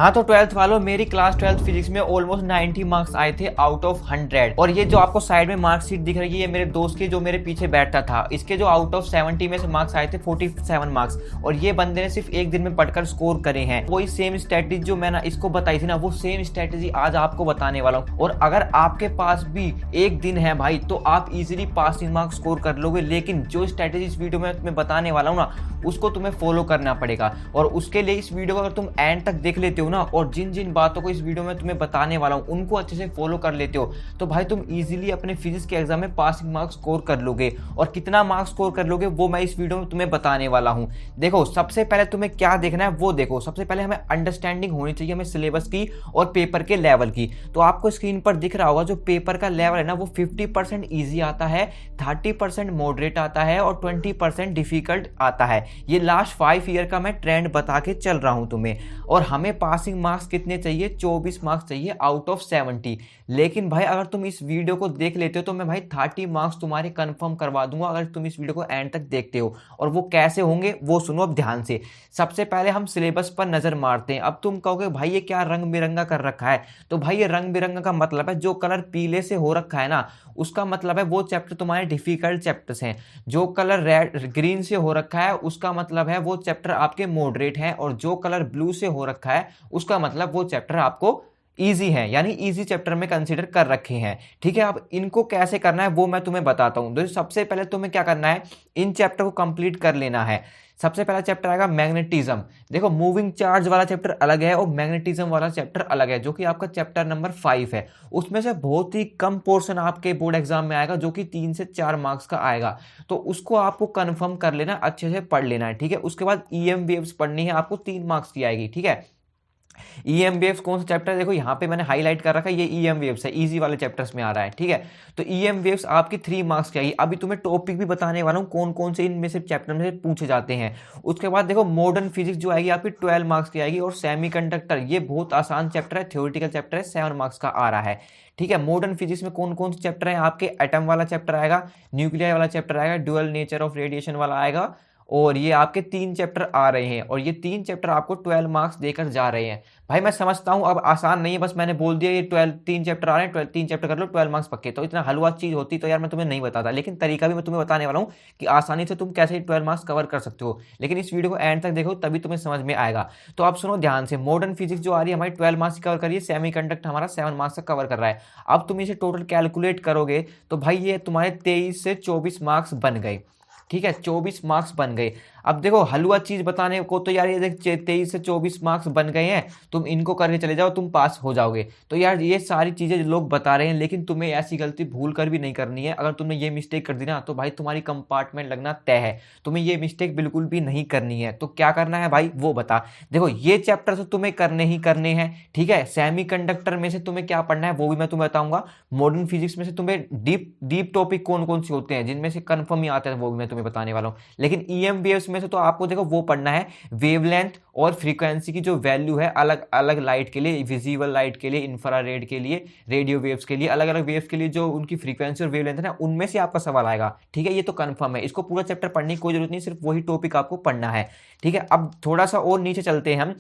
हाँ तो 12th वालों, मेरी क्लास 12th फिजिक्स में ऑलमोस्ट 90 मार्क्स आए थे आउट ऑफ 100। और ये जो आपको साइड में मार्कशीट दिख रही है, ये मेरे दोस्त की जो मेरे पीछे बैठता था, इसके जो आउट ऑफ 70 में से मार्क्स आए थे 47 मार्क्स। और ये बंदे ने सिर्फ एक दिन में पढ़कर स्कोर करे हैं। वही सेम स्ट्रेटेजी जो मैंने इसको बताई थी ना, वो सेम स्ट्रेटेजी आज आपको बताने वाला हूँ। और अगर आपके पास भी एक दिन है भाई, तो आप इजीली पासिंग मार्क्स स्कोर कर लोगे। लेकिन जो स्ट्रेटेजी इस वीडियो में तुम्हें बताने वाला हूँ ना, उसको तुम्हें फॉलो करना पड़ेगा। और उसके लिए इस वीडियो को अगर तुम एंड तक देख लेते हो ना, और जिन जिन बातों को इस वीडियो में तुम्हें बताने वाला हूँ उनको अच्छे से फॉलो कर लेते हो, तो भाई तुम इजीली अपने फिजिक्स के एग्जाम में पासिंग मार्क्स स्कोर कर लोगे। और कितना मार्क्स स्कोर कर लोगे वो मैं इस वीडियो में तुम्हें बताने वाला हूँ। देखो, सबसे पहले तुम्हें क्या देखना है वो देखो। सबसे पहले हमें अंडरस्टैंडिंग होनी चाहिए हमें सिलेबस की और पेपर के लेवल की। तो आपको स्क्रीन पर दिख रहा होगा, जो पेपर का लेवल है ना, वो 50% ईजी आता है, 30% मॉडरेट आता है और 20% डिफिकल्ट आता है। ये लास्ट 5 ईयर का मैं ट्रेंड बता के चल रहा हूं तुम्हें। और हमें पासिंग मार्क्स कितने चाहिए? 24 मार्क्स चाहिए आउट ऑफ 70। लेकिन भाई अगर तुम इस वीडियो को देख लेते हो तो मैं भाई 30 मार्क्स तुम्हारे कंफर्म करवा दूंगा, अगर तुम इस वीडियो को एंड तक देखते हो। और वो कैसे होंगे वो सुनो अब ध्यान से। सबसे पहले हम सिलेबस पर नजर मारते हैं। अब तुम कहोगे भाई ये क्या रंग बिरंगा कर रखा है? तो भाई ये रंग बिरंगा का मतलब है, जो कलर पीले से हो रखा है ना, उसका मतलब है वो चैप्टर तुम्हारे डिफिकल्ट चैप्टर्स हैं। जो कलर रेड ग्रीन से हो रखा है उसका मतलब है वो चैप्टर आपके मॉडरेट हैं। और जो कलर ब्लू से हो रखा है उसका मतलब वो चैप्टर आपको इजी है, यानी इजी चैप्टर में कंसीडर कर रखे हैं। ठीक है, अब इनको कैसे करना है वो मैं तुम्हें बताता हूं। तो सबसे पहले तुम्हें क्या करना है, इन चैप्टर को कंप्लीट कर लेना है। सबसे पहला चैप्टर आएगा मैग्नेटिज्म। देखो, मूविंग चार्ज वाला चैप्टर अलग है और मैग्नेटिज्म वाला चैप्टर अलग है, जो कि आपका चैप्टर नंबर 5 है। उसमें से बहुत ही कम पोर्शन आपके बोर्ड एग्जाम में आएगा, जो कि 3 से 4 मार्क्स का आएगा। तो उसको आपको कंफर्म कर लेना, अच्छे से पढ़ लेना है। ठीक है, उसके बाद ईएम वेव्स पढ़नी है आपको, 3 मार्क्स की आएगी। ठीक है, ईएम वेव्स कौन सा चैप्टर है? देखो यहाँ पे मैंने हाईलाइट कर रखा है, ये ईएम वेव्स है, इजी वाले चैप्टर्स में आ रहा है। ठीक है, तो ईएम वेव्स आपकी 3 मार्क्स की आएगी। अभी तुम्हें टॉपिक भी बताने वाला हूँ कौन कौन से इनमें से चैप्टर में से पूछे जाते हैं। उसके बाद देखो, मॉडर्न फिजिक्स जो आएगी आपकी 12 मार्क्स की आएगी। और सेमीकंडक्टर, ये बहुत आसान चैप्टर है, थ्योरेटिकल चैप्टर है, 7 मार्क्स का आ रहा है। ठीक है, मॉडर्न फिजिक्स में कौन कौन से चैप्टर हैं आपके? एटम वाला चैप्टर आएगा, न्यूक्लियर वाला चैप्टर आएगा, ड्यूअल नेचर ऑफ रेडिएशन वाला आएगा। और ये आपके 3 चैप्टर आ रहे हैं, और ये 3 चैप्टर आपको 12 मार्क्स देकर जा रहे हैं। भाई मैं समझता हूं अब आसान नहीं है, बस मैंने बोल दिया ये 3 चैप्टर आ रहे हैं, 3 चैप्टर कर लो, 12 मार्क्स पक्के। तो इतना हलवा चीज होती तो यार मैं तुम्हें नहीं बताता। लेकिन तरीका भी मैं तुम्हें बताने वाला हूं कि आसानी से तुम कैसे 12 मार्क्स कवर कर सकते हो। लेकिन इस वीडियो को एंड तक देखो, तभी तुम्हें समझ में आएगा। तो आप सुनो ध्यान से। मॉडर्न फिजिक्स जो आ रही है हमारी 12 मार्क्स कवर करिए, सेमीकंडक्टर हमारा 7 मार्क्स का कवर कर रहा है। अब तुम इसे टोटल कैलकुलेट करोगे तो भाई ये तुम्हारे 23 से 24 मार्क्स बन गए। ठीक है, 24 मार्क्स बन गए। अब देखो, हलवा चीज बताने को तो यार ये देख 23 से 24 मार्क्स बन गए हैं, तुम इनको करके चले जाओ, तुम पास हो जाओगे। तो यार ये सारी चीजें लोग बता रहे हैं, लेकिन तुम्हें ऐसी गलती भूल कर भी नहीं करनी है। अगर तुमने ये मिस्टेक कर दी ना, तो भाई तुम्हारी कंपार्टमेंट लगना तय है। तुम्हें ये मिस्टेक बिल्कुल भी नहीं करनी है। तो क्या करना है भाई वो बता। देखो, ये चैप्टर तो तुम्हें करने ही करने हैं। ठीक है, सेमीकंडक्टर में से तुम्हें क्या पढ़ना है वो भी मैं तुम्हें बताऊंगा। मॉडर्न फिजिक्स में से तुम्हें डीप टॉपिक कौन कौन से होते हैं, जिनमें से कंफर्म ही आते हैं, वो भी मैं तुम्हें बताने वाला हूँ। लेकिन ईएम वेव्स में से तो आपको देखो वो पढ़ना है, वेवलेंथ और फ्रीक्वेंसी की जो वैल्यू है अलग अलग लाइट के लिए, विजिबल लाइट के लिए, इंफ्रारेड के लिए, रेडियो वेव्स के लिए, अलग अलग वेव्स के लिए जो उनकी फ्रीक्वेंसी और वेवलेंथ है ना, उनमें से आपका सवाल आएगा। ठीक है, ये तो कंफर्म है। इसको पूरा चैप्टर पढ़ने की कोई जरूरत नहीं, सिर्फ वही टॉपिक आपको पढ़ना है। ठीक है, अब थोड़ा सा और नीचे चलते हैं हम।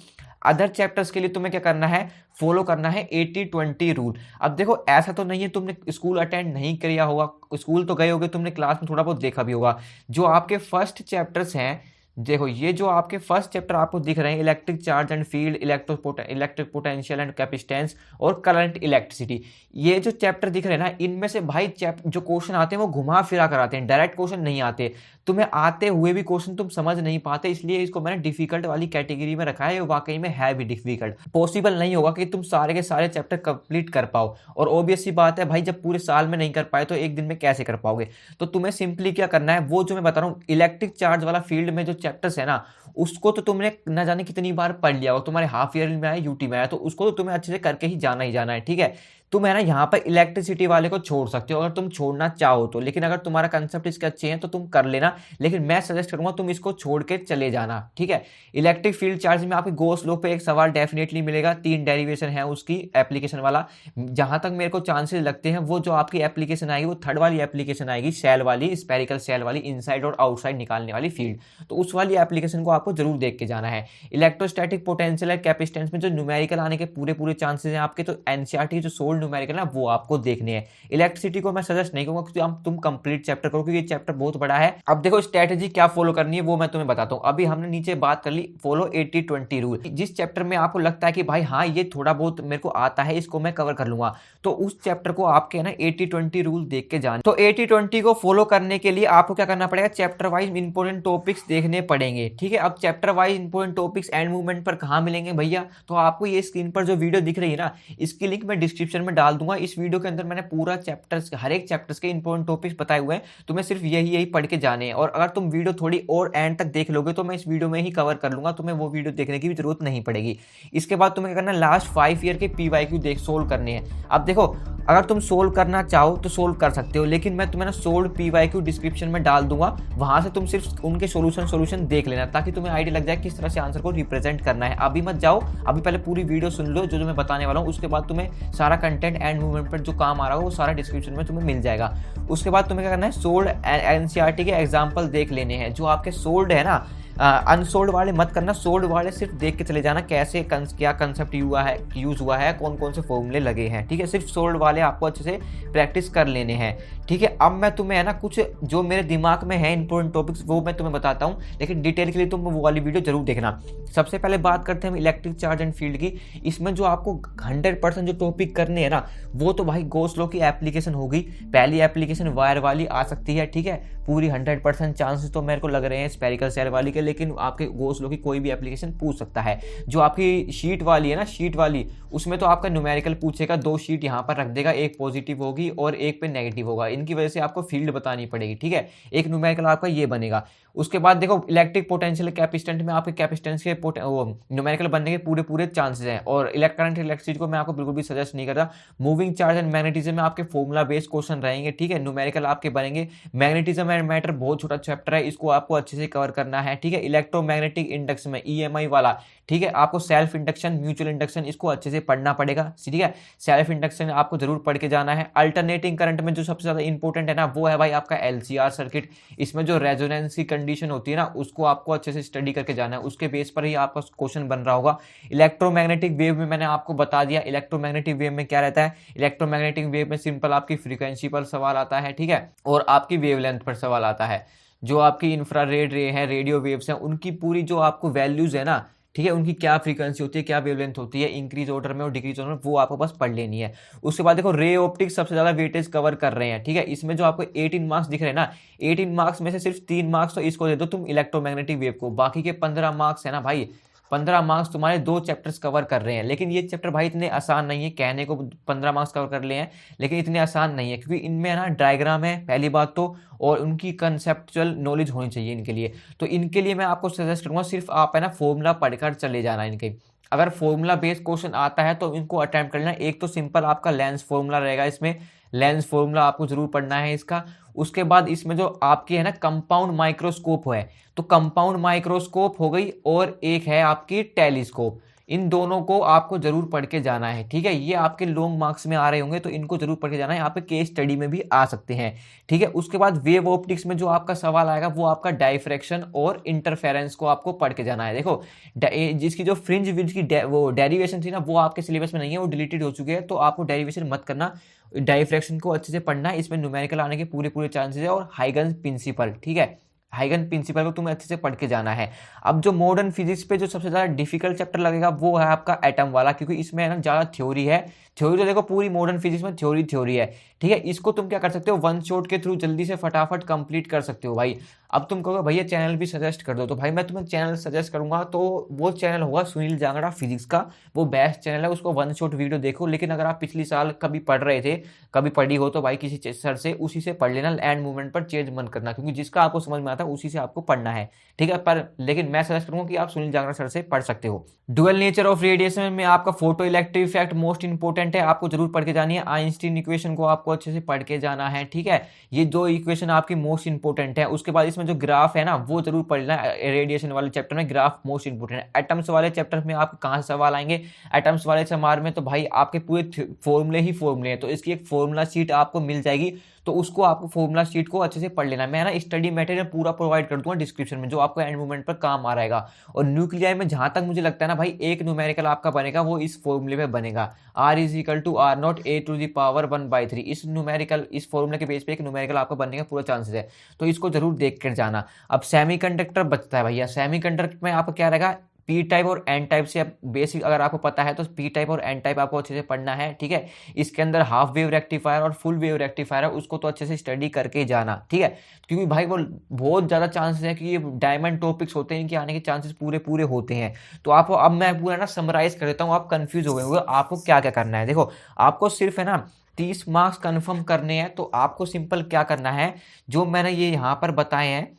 अदर चैप्टर्स के लिए तुम्हें क्या करना है, फॉलो करना है 80-20 रूल। अब देखो, ऐसा तो नहीं है तुमने स्कूल अटेंड नहीं किया होगा, स्कूल तो गए होगे, तुमने क्लास में थोड़ा बहुत देखा भी होगा। जो आपके फर्स्ट चैप्टर्स हैं, देखो ये जो आपके फर्स्ट चैप्टर आपको दिख रहे हैं, electric charge and field, electric potential and capacitance और करंट इलेक्ट्रिसिटी, ये जो चैप्टर दिख रहे हैं ना, इनमें से भाई जो क्वेश्चन आते हैं वो घुमा फिरा कर आते हैं, डायरेक्ट क्वेश्चन नहीं आते। तुम्हें आते हुए भी क्वेश्चन तुम समझ नहीं पाते, इसलिए इसको मैंने डिफिकल्ट वाली कैटेगरी में रखा है। वाकई में है भी डिफिकल्ट, पॉसिबल नहीं होगा कि तुम सारे के सारे चैप्टर कंप्लीट कर पाओ। और ऑब्वियस सी बात है भाई, जब पूरे साल में नहीं कर पाए तो एक दिन में कैसे कर पाओगे? तो तुम्हें सिंपली क्या करना है, वो जो मैं बता रहा हूँ, इलेक्ट्रिक चार्ज वाला फील्ड में जो चैप्टर्स है ना, उसको तो तुमने न जाने कितनी बार पढ़ लिया हो, तुम्हारे हाफ ईयर में आया, यूटी में आया, तो उसको तो तुम्हें अच्छे से करके ही जाना है। ठीक है, तुम है ना यहाँ पर इलेक्ट्रिसिटी वाले को छोड़ सकते हो अगर तुम छोड़ना चाहो तो। लेकिन अगर तुम्हारा कंसेप्ट इसके अच्छे हैं तो तुम कर लेना, लेकिन मैं सजेस्ट करूंगा तुम इसको छोड़ के चले जाना। ठीक है, इलेक्ट्रिक फील्ड चार्ज में आपके गॉस लॉ पे एक सवाल डेफिनेटली मिलेगा, 3 डेरिवेशन है उसकी एप्लीकेशन वाला। जहां तक मेरे को चांसेस लगते हैं, वो जो आपकी एप्लीकेशन आएगी वो 3rd वाली एप्लीकेशन आएगी, सेल वाली, स्पेरिकल सेल वाली, इनसाइड और आउटसाइड निकालने वाली फील्ड। तो उस वाली एप्लीकेशन को आपको जरूर देख के जाना है। इलेक्ट्रोस्टैटिक पोटेंशियल कैपेसिटेंस में जो न्यूमेरिकल आने के पूरे पूरे चांसेस हैं आपके, तो एनसीईआरटी जो सोल्ड न्यूमेरिकल है वो आपको देखने हैं। इलेक्ट्रिसिटी को मैं सजेस्ट नहीं करूंगा क्योंकि तुम कंप्लीट चैप्टर करो, क्योंकि ये चैप्टर बहुत बड़ा है। अब देखो स्ट्रेटेजी क्या फॉलो करनी है वो मैं तुम्हें बताता हूँ। अभी हमने नीचे बात कर ली फॉलो 80-20 रूल। जिस चैप्टर में आपको लगता है कि भाई हाँ ये थोड़ा बहुत मेरे को आता है, इसको मैं कवर कर लूंगा, तो उस चैप्टर को आपके ना 80-20 रूल देख के जाना। तो 80-20 को फॉलो करने के लिए आपको क्या करना पड़ेगा, चैप्टर वाइज इंपोर्टेंट टॉपिक्स देखने पड़ेंगे। ठीक है, अब chapter wise important topics and movement पर कहां मिलेंगे भैया, तो आपको ये स्क्रीन पर जो वीडियो दिख रही है ना, इसकी लिंक मैं डिस्क्रिप्शन में डाल दूंगा। इस वीडियो के अंदर मैंने पूरा चैप्टर्स, हर एक चैप्टर्स के इंपोर्टेंट टॉपिक्स बताए हुए हैं, तुम्हें सिर्फ यही पढ़ के जाने हैं। और अगर तुम वीडियो थोड़ी और एंड तक देख लोगे तो मैं इस वीडियो में ही कवर कर लूंगा, तुम्हें वो वीडियो देखने की भी जरूरत नहीं पड़ेगी। इसके बाद तुम्हें क्या करना है, लास्ट 5 ईयर के पीवाईक्यू देख सोल्व करने हैं। अब देखो अगर तुम सोल्व करना चाहो तो सोल्व कर सकते हो, लेकिन मैं तुम्हें ना सोल्व पीवाईक्यू डिस्क्रिप्शन में डाल दूंगा, वहां से तुम सिर्फ उनके सोल्यूशन देख लेना, ताकि तुम्हें आइडिया लग जाए किस तरह से आंसर को रिप्रेजेंट करना है। अभी मत जाओ, अभी पहले पूरी वीडियो सुन लो जो मैं बताने वाला हूँ, उसके बाद तुम्हें सारा कंटेंट एंड मूवमेंट पर जो काम आ रहा है वो सारा डिस्क्रिप्शन में तुम्हें मिल जाएगा। उसके बाद तुम्हें क्या करना है, सोल्ड एनसीईआरटी के एग्जाम्पल देख लेने हैं। जो आपके सोल्ड है ना, अनसोल्ड वाले मत करना, सोल्ड वाले सिर्फ देख के चले जाना कैसे क्या कंसेप्ट यूज हुआ है, कौन कौन से फॉर्मूले लगे हैं। ठीक है, सिर्फ सोल्ड वाले आपको अच्छे से प्रैक्टिस कर लेने हैं। ठीक है, अब मैं तुम्हें है ना कुछ जो मेरे दिमाग में है इंपॉर्टेंट टॉपिक्स वो मैं तुम्हें बताता हूँ, लेकिन डिटेल के लिए तुम वो वाली वीडियो जरूर देखना। सबसे पहले बात करते हैं हम इलेक्ट्रिक चार्ज एंड फील्ड की। इसमें जो आपको 100% जो टॉपिक करने हैं ना, वो तो भाई गॉस लॉ की एप्लीकेशन होगी। पहली एप्लीकेशन वायर वाली आ सकती है। ठीक है, पूरी 100% चांसेस तो मेरे को लग रहे हैं स्फेरिकल सेल वाली के, लेकिन आपके गॉस लॉ की कोई भी एप्लीकेशन पूछ सकता है। जो आपकी शीट वाली है ना, शीट वाली, उसमें तो आपका न्यूमेरिकल पूछेगा, 2 शीट यहाँ पर रख देगा, एक पॉजिटिव होगी और एक पे नेगेटिव होगा। इनकी वजह से आपको फील्ड बतानी पड़ेगी। ठीक है, एक न्यूमेरिकल आपका ये बनेगा। उसके बाद देखो इलेक्ट्रिक पोटेंशियल कैपेसिटेंस में आपके कैपेसिटेंस के न्यूमेरिकल बनने के पूरे पूरे चांसेस हैं। और इलेक्ट्रॉनिक इलेक्ट्रिसिटी को मैं आपको बिल्कुल भी सजेस्ट नहीं करता। मूविंग चार्ज एंड मैग्नेटिज्म में आपके फॉर्मूला बेस्ड क्वेश्चन रहेंगे। ठीक है, न्यूमेरिकल आपके बनेंगे। मैग्नेटिज्म एंड मैटर बहुत छोटा चैप्टर है, इसको आपको अच्छे से कवर करना है। ठीक है, इलेक्ट्रोमैग्नेटिक इंडक्स में ईएमआई वाला, ठीक है, आपको सेल्फ इंडक्शन, म्यूचुअल इंडक्शन, इसको अच्छे से पढ़ना पड़ेगा। ठीक है, सेल्फ इंडक्शन आपको जरूर पढ़ के जाना है। अल्टरनेटिंग करंट में जो सबसे ज्यादा इंपॉर्टेंट है ना, वो है भाई आपका एलसीआर सर्किट। इसमें जो रेजोनेंस की कंडीशन होती है ना, उसको आपको अच्छे से स्टडी करके जाना है, उसके बेस पर ही आपका क्वेश्चन बन रहा होगा। इलेक्ट्रोमैग्नेटिक वेव में मैंने आपको बता दिया, इलेक्ट्रोमैग्नेटिक वेव में क्या रहता है। इलेक्ट्रोमैग्नेटिक वेव में सिंपल आपकी फ्रीक्वेंसी पर सवाल आता है। ठीक है, और आपकी वेवलेंथ पर सवाल आता है। जो आपकी इंफ्रारेड रे है, रेडियो वेव्स हैं, उनकी पूरी जो आपको वैल्यूज है ना, ठीक है, उनकी क्या फ्रीक्वेंसी होती है, क्या वेवलेंथ होती है, इंक्रीज ऑर्डर में और डिक्रीज ऑर्डर में, वो आपको बस पढ़ लेनी है। उसके बाद देखो रे ऑप्टिक्स सबसे ज्यादा वेटेज कवर कर रहे हैं। ठीक है, इसमें जो आपको 18 मार्क्स दिख रहे हैं ना, 18 मार्क्स में से सिर्फ 3 मार्क्स तो इसको दे दो तुम इलेक्ट्रोमैग्नेटिक वेव को, बाकी के 15 मार्क्स है ना भाई, 15 मार्क्स तुम्हारे 2 चैप्टर्स कवर कर रहे हैं। लेकिन ये चैप्टर भाई इतने आसान नहीं है, कहने को 15 मार्क्स कवर कर लिए हैं, लेकिन इतने आसान नहीं है, क्योंकि इनमें ना डायग्राम है पहली बात तो, और उनकी कंसेप्चुअल नॉलेज होनी चाहिए इनके लिए। तो इनके लिए मैं आपको सजेस्ट करूंगा सिर्फ आप है ना फॉर्मूला पढ़कर चले जाना इनके। अगर फॉर्मूला बेस्ड क्वेश्चन आता है तो इनको अटेम्प्ट करना। एक तो सिंपल आपका लेंस फॉर्मूला रहेगा, इसमें लेंस फॉर्मूला आपको जरूर पढ़ना है इसका। उसके बाद इसमें जो आपकी है ना कंपाउंड माइक्रोस्कोप है, तो कंपाउंड माइक्रोस्कोप हो गई, और एक है आपकी टेलीस्कोप। इन दोनों को आपको जरूर पढ़ के जाना है। ठीक है, ये आपके लॉन्ग मार्क्स में आ रहे होंगे, तो इनको जरूर पढ़ के जाना है, यहाँ पे केस स्टडी में भी आ सकते हैं। ठीक है, उसके बाद वेव ऑप्टिक्स में जो आपका सवाल आएगा वो आपका डाइफ्रैक्शन और इंटरफेरेंस को आपको पढ़ के जाना है। देखो जिसकी जो फ्रिंज विंज की वो डेरिवेशन थी ना, वो आपके सिलेबस में नहीं है, वो डिलीटेड हो चुकी है, तो आपको डेरिवेशन मत करना, डाइफ्रैक्शन को अच्छे से पढ़ना है। इसमें न्यूमेरिकल आने के पूरे पूरे चांसेस है। और हाइगन्स प्रिंसिपल, ठीक है, हाइगन प्रिंसिपल को तुम्हें अच्छे से पढ़ के जाना है। अब जो मॉडर्न फिजिक्स पे जो सबसे ज्यादा डिफिकल्ट चैप्टर लगेगा वो है आपका एटम वाला, क्योंकि इसमें है ना ज्यादा थ्योरी है। थ्योरी तो देखो पूरी मॉडर्न फिजिक्स में थ्योरी है। ठीक है, इसको तुम क्या कर सकते हो, वन शॉट के थ्रू जल्दी से फटाफट कंप्लीट कर सकते हो भाई। अब तुम कहोगे भैया चैनल भी सजेस्ट कर दो, तो भाई मैं तुम्हें चैनल सजेस्ट करूंगा, तो वो चैनल होगा सुनील जांगड़ा फिजिक्स का, वो बेस्ट चैनल है, उसको वन शॉट वीडियो देखो। लेकिन अगर आप पिछली साल कभी पढ़ रहे थे, कभी पढ़ी हो, तो भाई किसी सर से उसी से पढ़ लेना, एंड मूवमेंट पर चेंज मत करना, क्योंकि जिसका आपको समझ में आता है उसी से आपको पढ़ना है। ठीक है, पर लेकिन मैं सजेस्ट करूंगा कि आप सुनील जांगड़ा सर से पढ़ सकते हो। डुअल नेचर ऑफ रेडिएशन में आपका photo electric effect most important है, आपको जरूर पढ़ के जानी है। आइंस्टीन इक्वेशन को आपको अच्छे से पढ़ के जाना है। ठीक है, ये 2 इक्वेशन आपकी मोस्ट इंपोर्टेंट है। उसके बाद इसमें जो ग्राफ है ना, वो जरूर पढ़ना है। रेडिएशन वाले चैप्टर में ग्राफ मोस्ट इंपोर्टेंट है। एटम्स वाले चैप्टर में आप कहां से सवाल आएंगे, एटम्स वाले समार में तो भाई आपके पूरे फॉर्मूले ही फॉर्मूले हैं, तो इसकी एक फॉर्मूला शीट आपको मिल जाएगी, तो उसको आपको फॉर्मूला शीट को अच्छे से पढ़ लेना है। मैं ना स्टडी मटेरियल पूरा प्रोवाइड कर दूंगा डिस्क्रिप्शन में, जो आपको एंड मूवमेंट पर काम आ रहेगा। और न्यूक्लियाई में जहां तक मुझे लगता है ना भाई, एक न्यूमेरिकल आपका बनेगा वो इस फॉर्मूले पे बनेगा, r is equal to r not a to the power 1/3। इस न्यूमेरिकल, इस फॉर्मूले के बेस पे एक न्यूमेरिकल आपका बनने का पूरा चांसेस है, तो इसको जरूर देख कर जाना। अब सेमीकंडक्टर बचता है भैया। सेमीकंडक्टर में आपका क्या रहेगा, पी टाइप और एन टाइप से अब बेसिक अगर आपको पता है तो पी टाइप और एन टाइप आपको अच्छे से पढ़ना है, ठीक है। इसके अंदर हाफ वेव रेक्टिफायर और फुल वेव रेक्टिफायर है, उसको तो अच्छे से स्टडी करके जाना, ठीक है। क्योंकि भाई वो बहुत ज़्यादा चांसेस है कि ये डायमंड टॉपिक्स होते हैं, इनके आने के चांसेस पूरे पूरे होते हैं। तो आप, अब मैं पूरा ना समराइज कर देता हूँ, आप कंफ्यूज हो गए होंगे आपको क्या क्या करना है। देखो, आपको सिर्फ है ना 30 मार्क्स कन्फर्म करने हैं, तो आपको सिंपल क्या करना है, जो मैंने ये यहाँ पर बताए हैं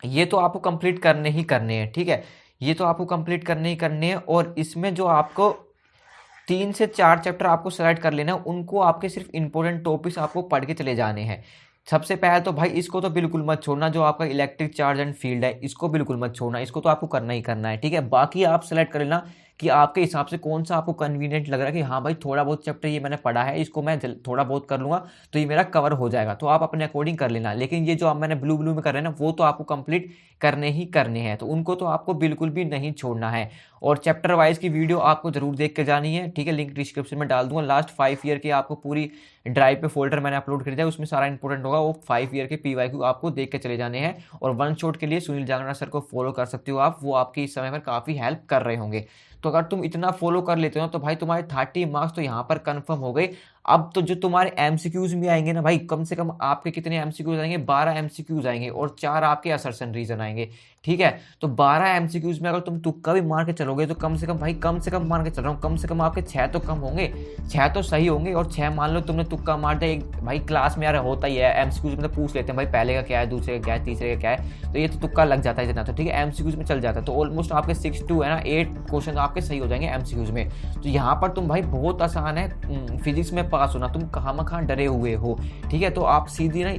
ये तो आपको कंप्लीट करने ही करने हैं, ठीक है। ये तो आपको कंप्लीट करने ही करने हैं, और इसमें जो आपको 3 से 4 चैप्टर आपको सेलेक्ट कर लेना है, उनको आपके सिर्फ इंपॉर्टेंट टॉपिक्स आपको पढ़ के चले जाने हैं। सबसे पहले तो भाई इसको तो बिल्कुल मत छोड़ना, जो आपका इलेक्ट्रिक चार्ज एंड फील्ड है इसको बिल्कुल मत छोड़ना, इसको तो आपको करना ही करना है, ठीक है। बाकी आप सेलेक्ट कर लेना कि आपके हिसाब से कौन सा आपको कन्वीनियंट लग रहा है कि हाँ भाई थोड़ा बहुत चैप्टर ये मैंने पढ़ा है, इसको मैं थोड़ा बहुत कर लूँगा तो ये मेरा कवर हो जाएगा, तो आप अपने अकॉर्डिंग कर लेना। लेकिन ये जो आप मैंने ब्लू ब्लू में कर रहे हैं ना, वो तो आपको कंप्लीट करने ही करने हैं, तो उनको तो आपको बिल्कुल भी नहीं छोड़ना है। और चैप्टर वाइज की वीडियो आपको जरूर देख के जानी है, ठीक है। लिंक डिस्क्रिप्शन में डाल दूंगा। लास्ट 5 ईयर के आपको पूरी ड्राइव पे फोल्डर मैंने अपलोड कर दिया, उसमें सारा इंपॉर्टेंट होगा, वो 5 ईयर के PYQ आपको देख के चले जाने हैं। और वन शॉट के लिए सुनील जांगड़ा सर को फॉलो कर सकते हो आप, वो आपकी इस समय पर काफ़ी हेल्प कर रहे होंगे। तो अगर तुम इतना फॉलो कर लेते हो तो भाई तुम्हारे 30 मार्क्स तो यहाँ पर कंफर्म हो गए। अब तो जो तुम्हारे MCQs में आएंगे ना भाई, कम से कम आपके कितने MCQs आएंगे, 12 MCQs आएंगे और 4 आपके असर्शन रीजन आएंगे, ठीक है। तो 12 MCQs में अगर तुम तुक्का भी मार के चलोगे तो कम से कम भाई, कम से कम मान के चल रहा हूँ, कम से कम आपके 6 तो कम होंगे, 6 तो सही होंगे। और 6 मान लो तुमने तुक्का मार दिया, एक भाई क्लास में यार होता ही है, MCQs में तो पूछ लेते हैं भाई पहले का क्या है, दूसरे का क्या है, तीसरे का क्या है, तो ये तो तुक्का लग जाता है इतना, तो ठीक है MCQs में चल जाता है। तो ऑलमोस्ट आपके 6 to है ना 8 क्वेश्चन आपके सही हो जाएंगे MCQs में। तो यहाँ पर तुम भाई बहुत आसान है फिजिक्स में पास होना, तुम कहाँ डरे हुए हो, ठीक है। तो आप सीधी ना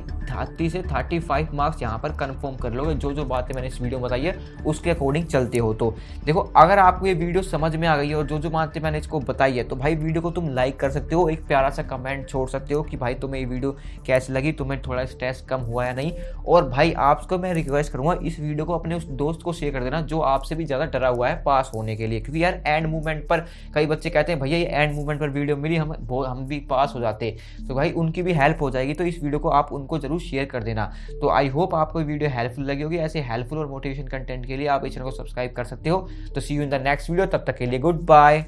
30 से 35 मार्क्स यहाँ पर कंफर्म कर लोगे, जो जो बातें मैंने इस वीडियो में बताई है उसके अकॉर्डिंग चलते हो। तो देखो, अगर आपको ये वीडियो समझ में आ गई है और जो जो बातें मैंने इसको बताई है, तो भाई वीडियो को तुम लाइक कर सकते हो, एक प्यारा सा कमेंट छोड़ सकते हो कि भाई तुम्हें ये वीडियो कैसी लगी, तुम्हें थोड़ा स्ट्रेस कम हुआ या नहीं। और भाई आपको मैं रिक्वेस्ट करूंगा, इस वीडियो को अपने उस दोस्त को शेयर कर देना जो आपसे भी ज़्यादा डरा हुआ है पास होने के लिए। क्योंकि यार एंड मूवमेंट पर कई बच्चे कहते हैं भैया ये एंड मूवमेंट पर वीडियो मिली, हम भी पास हो जाते, तो भाई उनकी भी हेल्प हो जाएगी। तो इस वीडियो को आप उनको जरूर शेयर कर देना। तो आई होप आपको वीडियो हेल्पफुल लगी होगी। ऐसे हेल्पफुल और मोटिवेशन कंटेंट के लिए आप इस चैनल को सब्सक्राइब कर सकते हो। तो see you in the next video, तब तक के लिए गुड बाय।